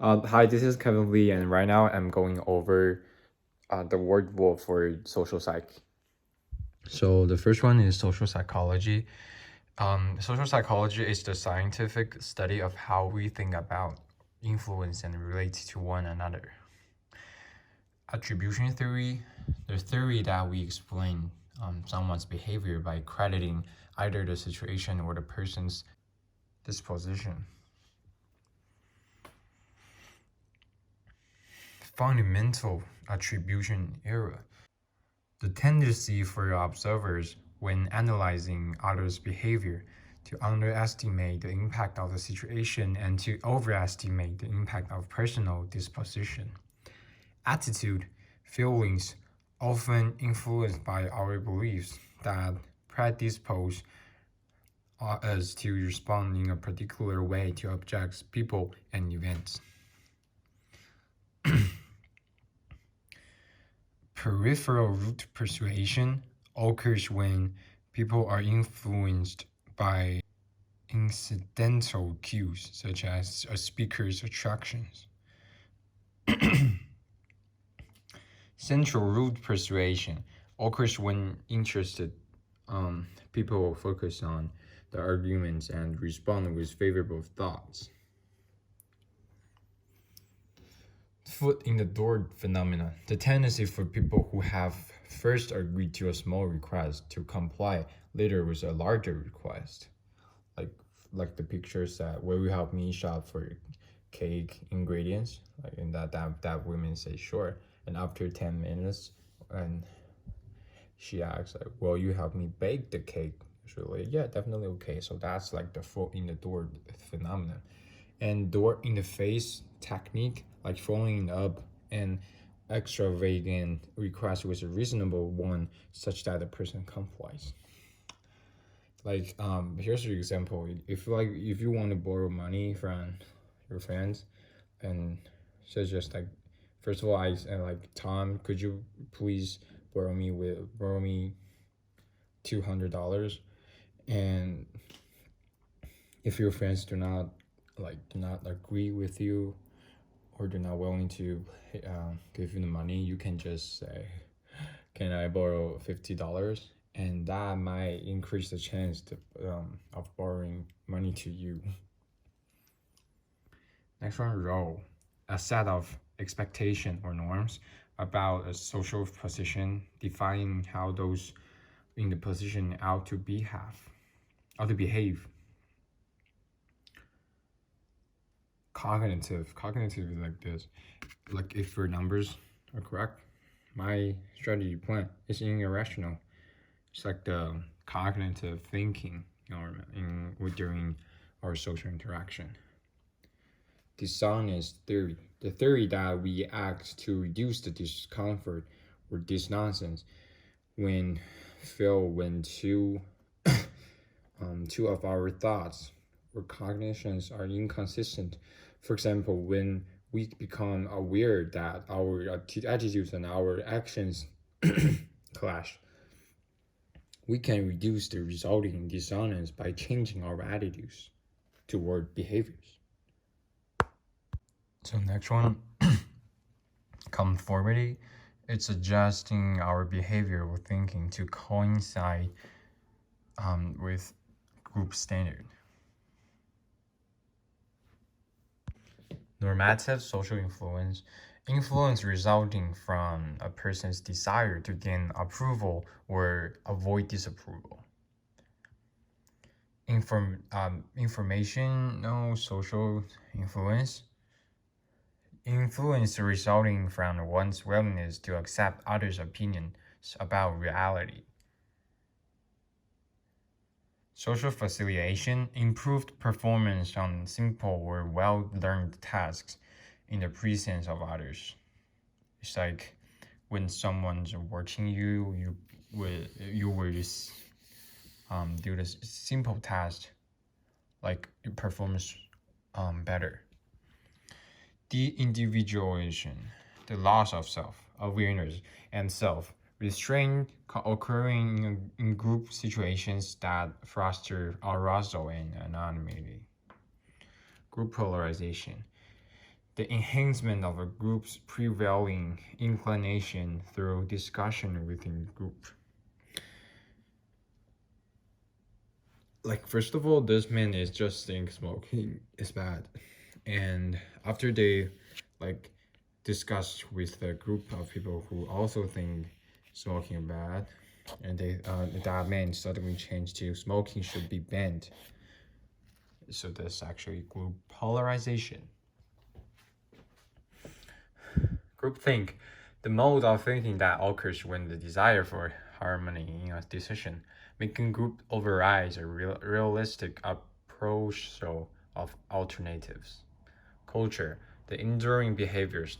Hi, this is Kevin Lee, and right now I'm going over the word wolf for social psych. So the first one is social psychology. Social psychology is the scientific study of how we think about, influence, and relate to one another. Attribution theory, the theory that we explain someone's behavior by crediting either the situation or the person's disposition. Fundamental attribution error, the tendency for observers when analyzing others' behavior to underestimate the impact of the situation and to overestimate the impact of personal disposition. Attitude, feelings, often influenced by our beliefs that predispose us to respond in a particular way to objects, people, and events. Peripheral root persuasion occurs when people are influenced by incidental cues such as a speaker's attractions. Central root persuasion occurs when interested people focus on the arguments and respond with favorable thoughts. Foot in the door phenomenon, the tendency for people who have first agreed to a small request to comply later with a larger request. Like the pictures that will you help me shop for cake ingredients, like in that woman say sure, and after 10 minutes and she asks like, will you help me bake the cake? So like, yeah, definitely okay. So that's like the foot in the door phenomenon. And door in the face technique, like following up an extravagant request with a reasonable one such that the person complies. Like here's your example. If you want to borrow money from your friends, and so just like first of all like Tom, could you please borrow me $200? And if your friends do not agree with you or they're not willing to give you the money, you can just say, can I borrow $50? And that might increase the chance of borrowing money to you. Next one, role, a set of expectation or norms about a social position, defining how those in the position ought to behave. Cognitive is like this. Like if your numbers are correct, my strategy plan is irrational. It's like the cognitive thinking during our social interaction. Dishonest theory, the theory that we act to reduce the discomfort or dissonance when two of our thoughts or cognitions are inconsistent. For example, when we become aware that our attitudes and our actions clash, we can reduce the resulting dissonance by changing our attitudes toward behaviors. So next one, conformity. It's adjusting our behavioral thinking to coincide with group standard. Normative social influence, influence resulting from a person's desire to gain approval or avoid disapproval. Informational social influence, influence resulting from one's willingness to accept others' opinions about reality. Social facilitation, improved performance on simple or well-learned tasks in the presence of others. It's like when someone's watching you will just do this simple task, like you perform better. De-individuation, the loss of self-awareness and self-restraint occurring in group situations that foster arousal and anonymity. Group polarization, the enhancement of a group's prevailing inclination through discussion within the group. Like, first of all, this man is just think smoking is bad. And after they like discussed with a group of people who also think smoking is bad, and that man suddenly changed to smoking should be banned. So that's actually group polarization. Groupthink, the mode of thinking that occurs when the desire for harmony in a decision making group overrides a realistic approach of alternatives. Culture, the enduring behaviors,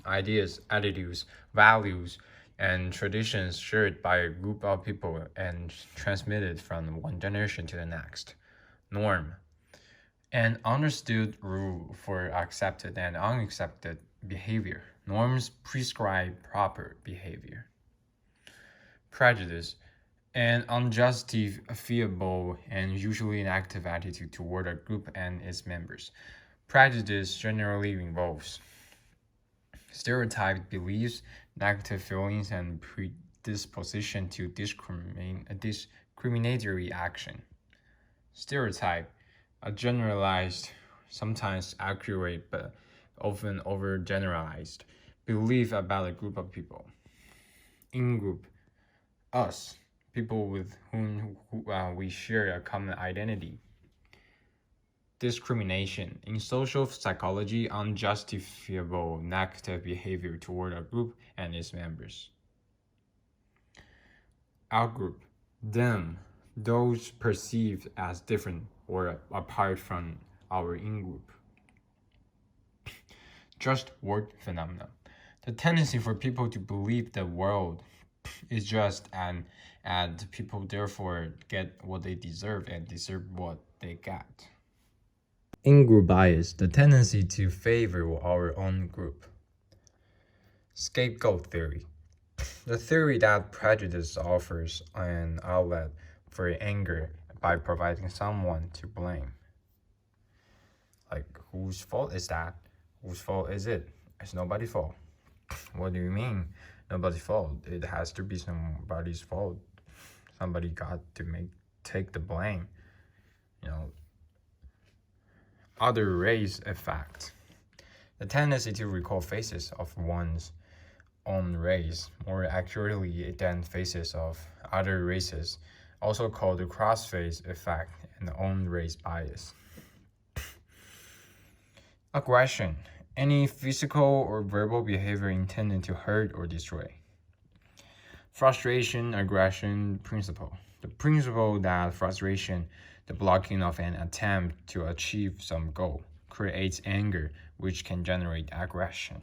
ideas, attitudes, values, and traditions shared by a group of people and transmitted from one generation to the next. Norm, an understood rule for accepted and unaccepted behavior. Norms prescribe proper behavior. Prejudice, an unjustifiable and usually inactive attitude toward a group and its members. Prejudice generally involves stereotyped beliefs, negative feelings, and predisposition to discriminatory action. Stereotype, a generalized, sometimes accurate, but often overgeneralized belief about a group of people. In group, us, people with whom we share a common identity. Discrimination, in social psychology, unjustifiable negative behavior toward a group and its members. Outgroup, them, those perceived as different or apart from our in-group. Just word phenomena, the tendency for people to believe the world is just and people therefore get what they deserve and deserve what they get. In-group bias, the tendency to favor our own group. Scapegoat theory, the theory that prejudice offers an outlet for anger by providing someone to blame. Like, whose fault is that? Whose fault is it? It's nobody's fault. What do you mean? Nobody's fault. It has to be somebody's fault. Somebody got to take the blame. You know. Other race effect. The tendency to recall faces of one's own race more accurately than faces of other races, also called the crossface effect and own race bias. Aggression, any physical or verbal behavior intended to hurt or destroy. Frustration, aggression principle, the principle that frustration, the blocking of an attempt to achieve some goal, creates anger, which can generate aggression.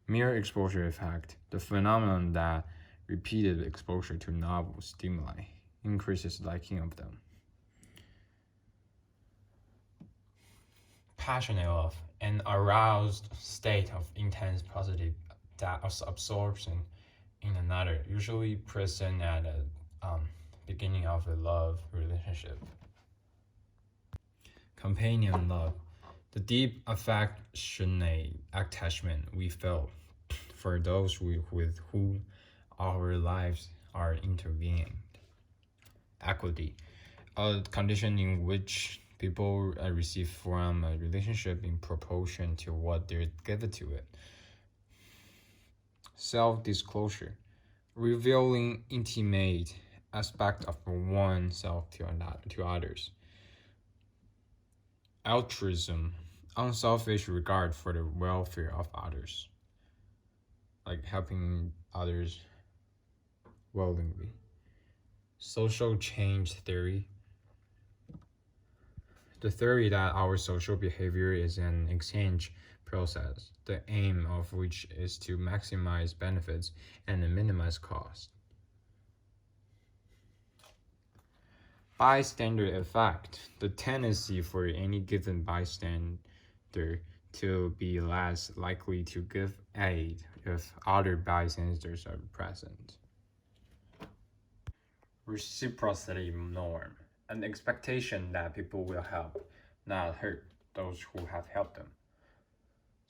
Mere exposure effect, the phenomenon that repeated exposure to novel stimuli increases liking of them. Passionate love, an aroused state of intense positive absorption in another, usually present at the beginning of a love relationship. Companion love, the deep affectionate attachment we feel for those with whom our lives are intervened. Equity, a condition in which people receive from a relationship in proportion to what they're given to it. Self-disclosure, revealing intimate aspect of oneself to others. Altruism, unselfish regard for the welfare of others, like helping others willingly. Social change theory, the theory that our social behavior is an exchange process, the aim of which is to maximize benefits and minimize cost. Bystander effect, the tendency for any given bystander to be less likely to give aid if other bystanders are present. Reciprocity norm, an expectation that people will help, not hurt those who have helped them.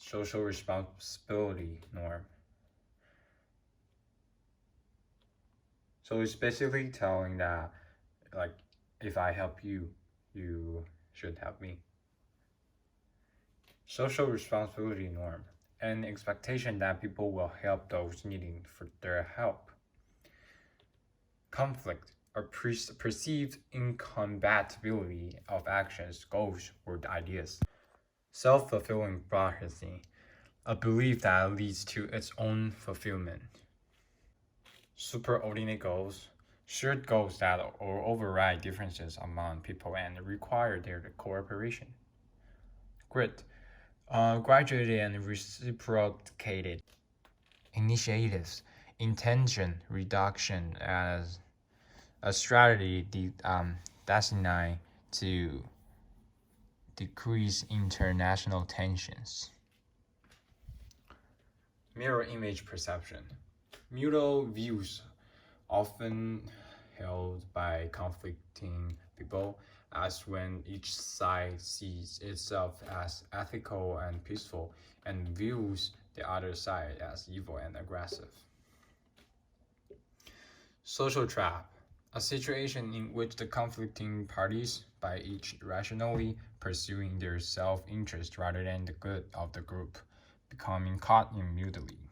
Social responsibility norm. So it's basically telling that, like, if I help you, you should help me. Social responsibility norm. An expectation that people will help those needing for their help. Conflict or perceived incompatibility of actions, goals, or ideas. Self-fulfilling prophecy, a belief that leads to its own fulfillment. Superordinate goals, shared goals that override differences among people and require their cooperation. Grit, graduated and reciprocated initiatives, intention reduction as a strategy designed to decrease international tensions. Mirror image perception. Mutual views often held by conflicting people, as when each side sees itself as ethical and peaceful and views the other side as evil and aggressive. Social trap, a situation in which the conflicting parties, by each rationally pursuing their self interest rather than the good of the group, becoming caught in mutually.